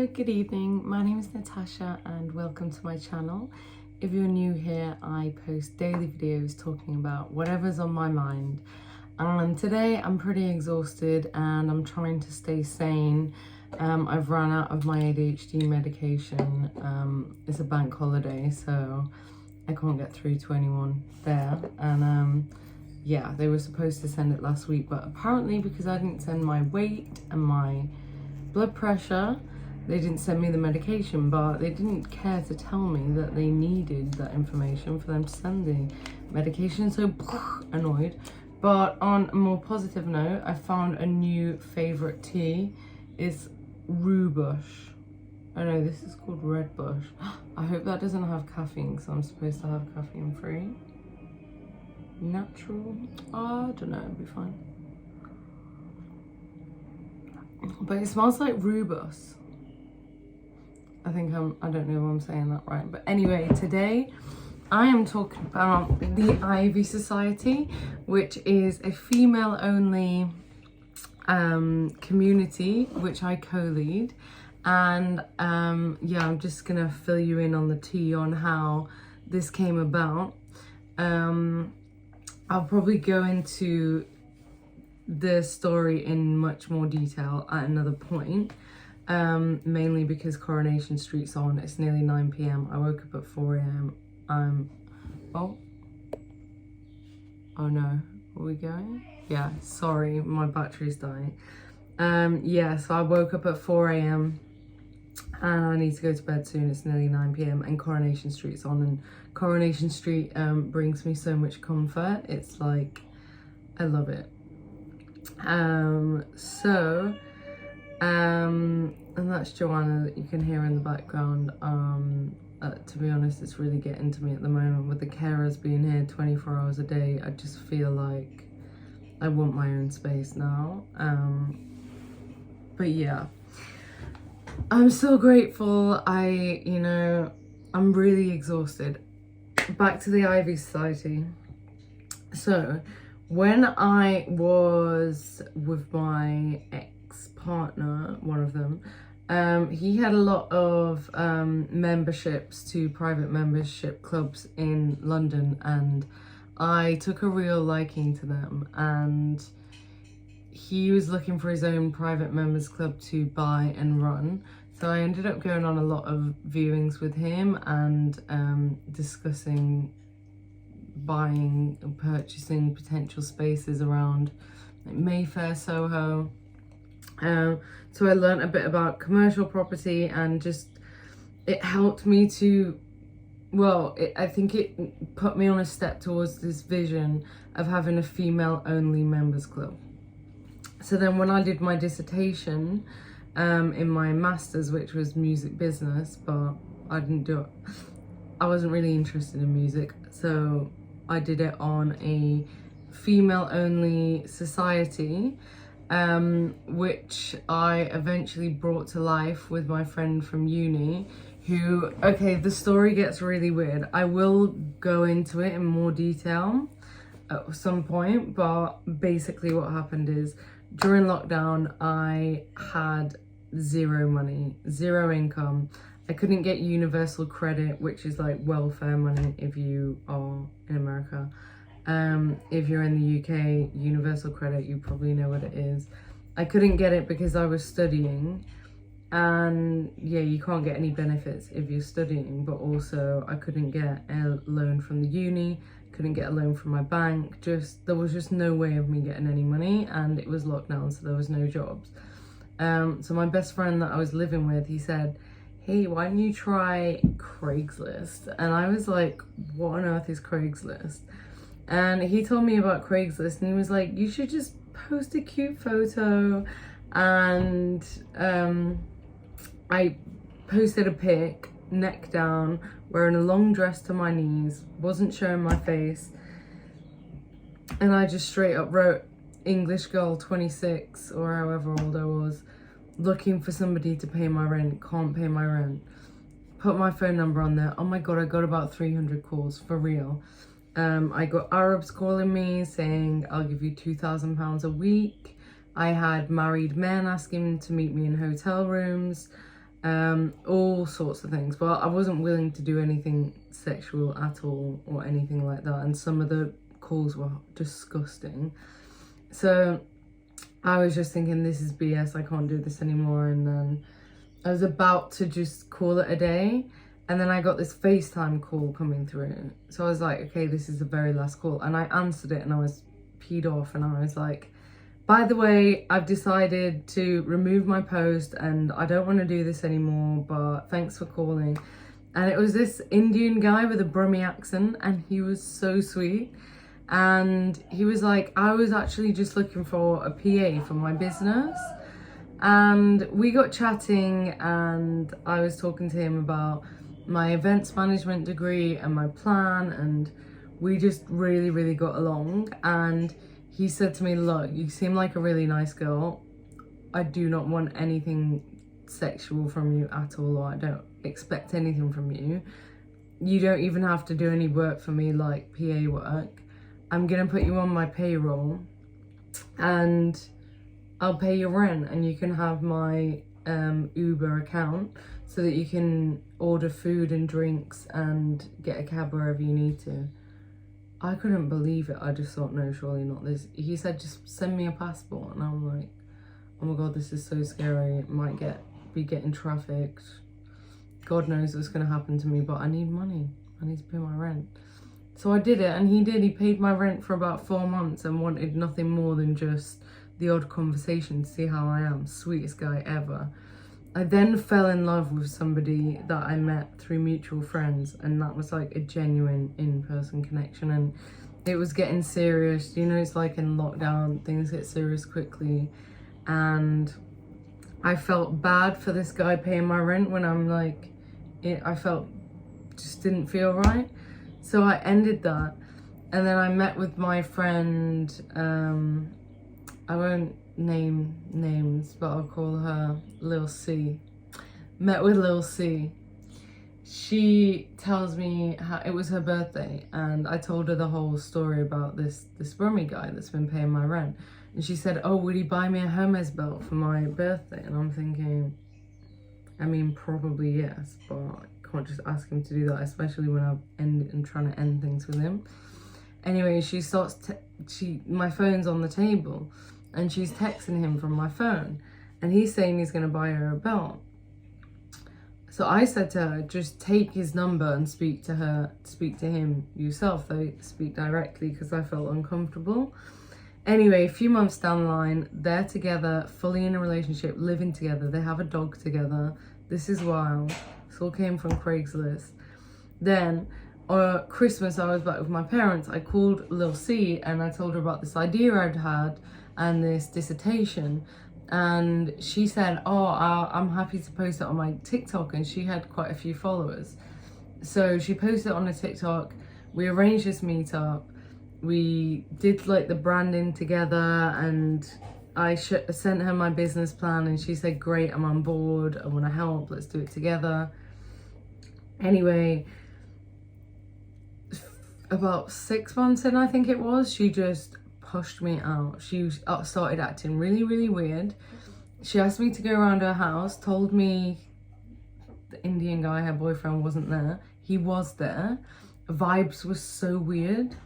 Hello, good evening. My name is Natasha and welcome to my channel. If you're new here, I post daily videos talking about whatever's on my mind. And today I'm pretty exhausted and I'm trying to stay sane. I've run out of my ADHD medication. It's a bank holiday, so I can't get through to anyone there. And yeah, they were supposed to send it last week, but apparently because I didn't send my weight and my blood pressure, they didn't send me the medication, but they didn't care to tell me that they needed that information for them to send the medication, so annoyed. But on a more positive note, I found a new favourite tea. It's Roobush. Oh no, this is called Red Bush. I hope that doesn't have caffeine, so I'm supposed to have caffeine free. Natural? I don't know, it'll be fine. But it smells like Rooibos. I don't know if I'm saying that right. But anyway, today I am talking about the Ivy Society, which is a female-only community which I co-lead. And yeah, I'm just gonna fill you in on the tea on how this came about. I'll probably go into the story in much more detail at another point, mainly because Coronation Street's on. It's nearly 9 p.m. I woke up at 4 a.m. Oh no, are we going? Yeah, sorry, my battery's dying. Yeah, so I woke up at 4 a.m. and I need to go to bed soon. It's nearly 9 p.m. and Coronation Street's on, and Coronation Street brings me so much comfort. It's like, I love it. And that's Joanna that you can hear in the background. To be honest, it's really getting to me at the moment with the carers being here 24 hours a day. I just feel like I want my own space now. But yeah, I'm so grateful. I'm really exhausted. Back to the Ivy Society. So when I was with my ex-partner, one of them, he had a lot of memberships to private membership clubs in London, and I took a real liking to them, and he was looking for his own private members club to buy and run. So I ended up going on a lot of viewings with him and discussing buying and purchasing potential spaces around like Mayfair, Soho. So I learned a bit about commercial property, and just it helped me to, I think it put me on a step towards this vision of having a female only members club. So then when I did my dissertation in my master's, which was music business, but I didn't do it, I wasn't really interested in music, so I did it on a female-only society, which I eventually brought to life with my friend from uni, who, okay, the story gets really weird. I will go into it in more detail at some point, but basically what happened is during lockdown, I had zero money, zero income. I couldn't get universal credit, which is like welfare money if you are in America. If you're in the UK, universal credit, you probably know what it is. I couldn't get it because I was studying, and yeah, you can't get any benefits if you're studying, but also I couldn't get a loan from the uni, couldn't get a loan from my bank. There was just no way of me getting any money, and it was lockdown, so there was no jobs. So my best friend that I was living with, he said, hey, why don't you try Craigslist? And I was like, what on earth is Craigslist? And he told me about Craigslist, and he was like, you should just post a cute photo. And I posted a pic, neck down, wearing a long dress to my knees, wasn't showing my face. And I just straight up wrote, English girl 26 or however old I was, looking for somebody to pay my rent, can't pay my rent. Put my phone number on there. Oh my god, I got about 300 calls, for real. I got Arabs calling me saying, I'll give you £2,000 a week. I had married men asking to meet me in hotel rooms. all sorts of things. But I wasn't willing to do anything sexual at all or anything like that. And some of the calls were disgusting. So I was just thinking, this is BS, I can't do this anymore. And then I was about to just call it a day. And then I got this FaceTime call coming through. So I was like, okay, this is the very last call. And I answered it and I was peed off. And I was like, by the way, I've decided to remove my post and I don't want to do this anymore, but thanks for calling. And it was this Indian guy with a Brummy accent, and he was so sweet. And he was like, I was actually just looking for a PA for my business. And we got chatting and I was talking to him about my events management degree and my plan, and we just really, really got along. And he said to me, look, you seem like a really nice girl. I do not want anything sexual from you at all, or I don't expect anything from you. You don't even have to do any work for me, like PA work. I'm gonna put you on my payroll and I'll pay your rent, and you can have my Uber account so that you can order food and drinks and get a cab wherever you need to. I couldn't believe it. I just thought, no, surely not this. He said, just send me a passport. And I'm like, oh my God, this is so scary. It might be getting trafficked. God knows what's going to happen to me, but I need money. I need to pay my rent. So I did it, and he did. He paid my rent for about 4 months and wanted nothing more than just the odd conversation to see how I am. Sweetest guy ever. I then fell in love with somebody that I met through mutual friends, and that was like a genuine in-person connection, and it was getting serious. You know, it's like in lockdown, things get serious quickly, and I felt bad for this guy paying my rent when I'm like, I felt, just didn't feel right. So I ended that, and then I met with my friend, I won't name names, but I'll call her Lil C. Met with Lil C. She tells me how it was her birthday, and I told her the whole story about this Brummy guy that's been paying my rent. And she said, oh, would he buy me a Hermes belt for my birthday? And I'm thinking, I mean, probably yes, but I can't just ask him to do that, especially when I'm trying to end things with him. Anyway, she starts, my phone's on the table, and she's texting him from my phone, and he's saying he's going to buy her a belt. So I said to her, just take his number and speak to him yourself. They speak directly, because I felt uncomfortable. Anyway, a few months down the line, they're together, fully in a relationship, living together. They have a dog together. This is wild. This all came from Craigslist. Then, Christmas, I was back with my parents. I called Lil C and I told her about this idea I'd had and this dissertation. And she said, oh, I'm happy to post it on my TikTok. And she had quite a few followers. So she posted it on a TikTok. We arranged this meetup. We did like the branding together, and I sent her my business plan, and she said, great, I'm on board. I want to help. Let's do it together. Anyway, about 6 months in, I think it was, she just pushed me out. She started acting really, really weird. She asked me to go around her house, told me the Indian guy, her boyfriend, wasn't there. He was there. Vibes were so weird.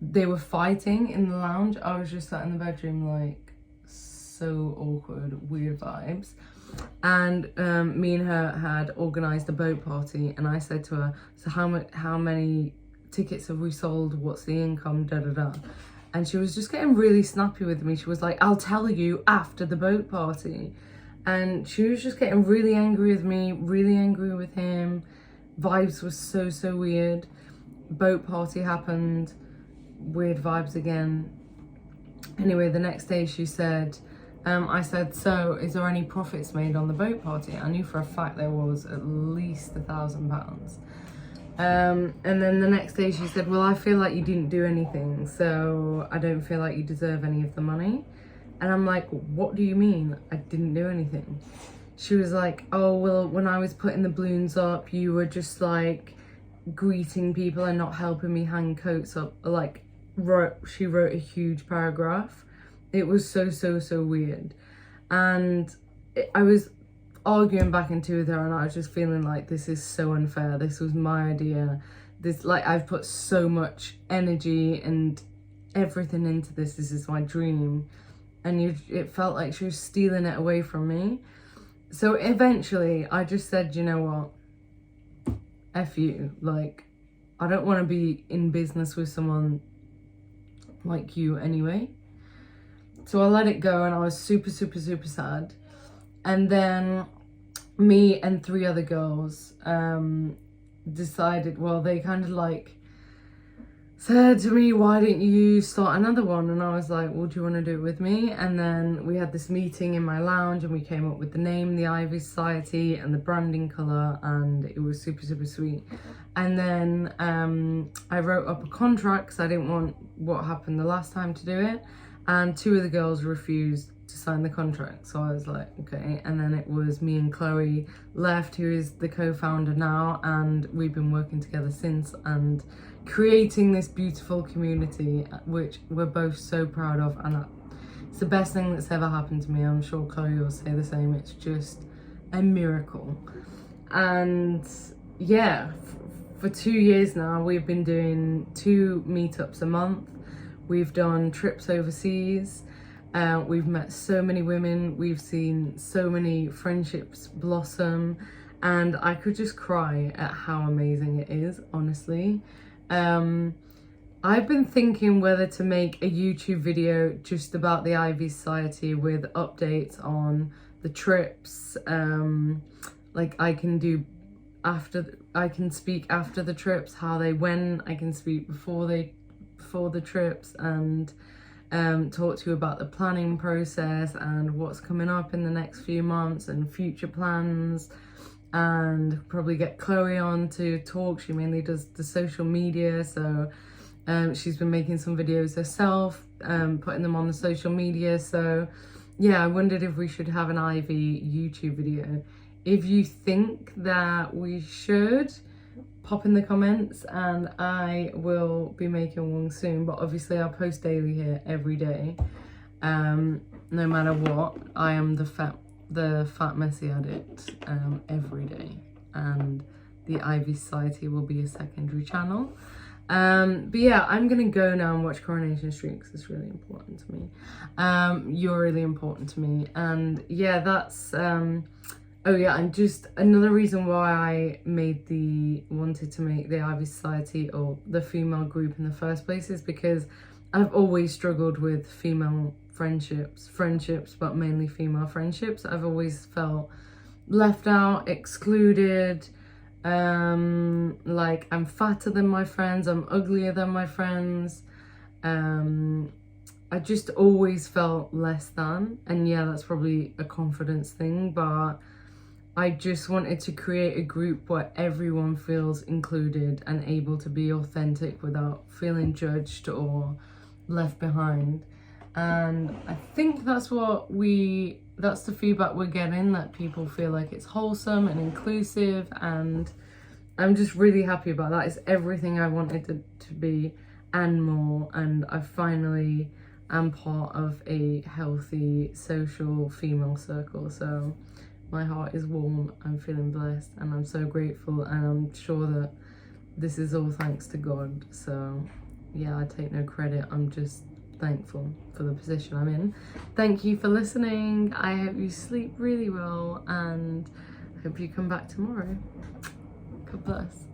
They were fighting in the lounge. I was just sat in the bedroom, like, so awkward, weird vibes. And me and her had organised a boat party, and I said to her, so how many tickets have we sold? What's the income? Da da da. And she was just getting really snappy with me. She was like, I'll tell you after the boat party. And she was just getting really angry with me, really angry with him. Vibes were so weird. Boat party happened. Weird vibes again. Anyway, the next day she said, I said, so is there any profits made on the boat party? I knew for a fact there was at least £1,000. And then the next day she said, well, I feel like you didn't do anything, so I don't feel like you deserve any of the money. And I'm like, what do you mean I didn't do anything? She was like, oh, well, when I was putting the balloons up, you were just like greeting people and not helping me hang coats up. Like, she wrote a huge paragraph. It was so weird. And I was arguing back and forth with her, and I was just feeling like this is so unfair. This was my idea. This, like, I've put so much energy and everything into this. This is my dream, and it felt like she was stealing it away from me. So eventually I just said, you know what, F you. Like, I don't want to be in business with someone like you anyway. So I let it go, and I was super, super, super sad. And then me and 3 other girls decided, well, they kind of like said to me, why didn't you start another one? And I was like, well, do you want to do it with me? And then we had this meeting in my lounge, and we came up with the name, the Ivy Society, and the branding colour, and it was super, super sweet. And then I wrote up a contract because I didn't want what happened the last time to do it, and 2 of the girls refused to sign the contract. So I was like, okay. And then it was me and Chloe left, who is the co-founder now, and we've been working together since and creating this beautiful community, which we're both so proud of, and it's the best thing that's ever happened to me. I'm sure Chloe will say the same. It's just a miracle. And yeah, for 2 years now, we've been doing 2 meetups a month. We've done trips overseas. We've met so many women. We've seen so many friendships blossom, and I could just cry at how amazing it is, honestly. I've been thinking whether to make a YouTube video just about the Ivy Society with updates on the trips. Like, I can speak after the trips, how they went. I can speak before the trips, and talk to you about the planning process and what's coming up in the next few months and future plans, and probably get Chloe on to talk. She mainly does the social media, so she's been making some videos herself, putting them on the social media. So yeah, I wondered if we should have an Ivy YouTube video. If you think that we should, pop in the comments, and I will be making one soon. But obviously I'll post daily here every day, no matter what. I am the fat messy addict every day, and the Ivy Society will be a secondary channel. But yeah, I'm gonna go now and watch Coronation Street because it's really important to me. You're really important to me, and yeah, that's oh yeah, and just another reason why I wanted to make the Ivy Society, or the female group, in the first place is because I've always struggled with female friendships, but mainly female friendships. I've always felt left out, excluded, like I'm fatter than my friends, I'm uglier than my friends. I just always felt less than, and yeah, that's probably a confidence thing, but I just wanted to create a group where everyone feels included and able to be authentic without feeling judged or left behind. And I think that's the feedback we're getting, that people feel like it's wholesome and inclusive, and I'm just really happy about that. It's everything I wanted it to be and more, and I finally am part of a healthy social female circle. So my heart is warm, I'm feeling blessed, and I'm so grateful, and I'm sure that this is all thanks to God. So yeah, I take no credit, I'm just thankful for the position I'm in. Thank you for listening. I hope you sleep really well, and I hope you come back tomorrow. God bless.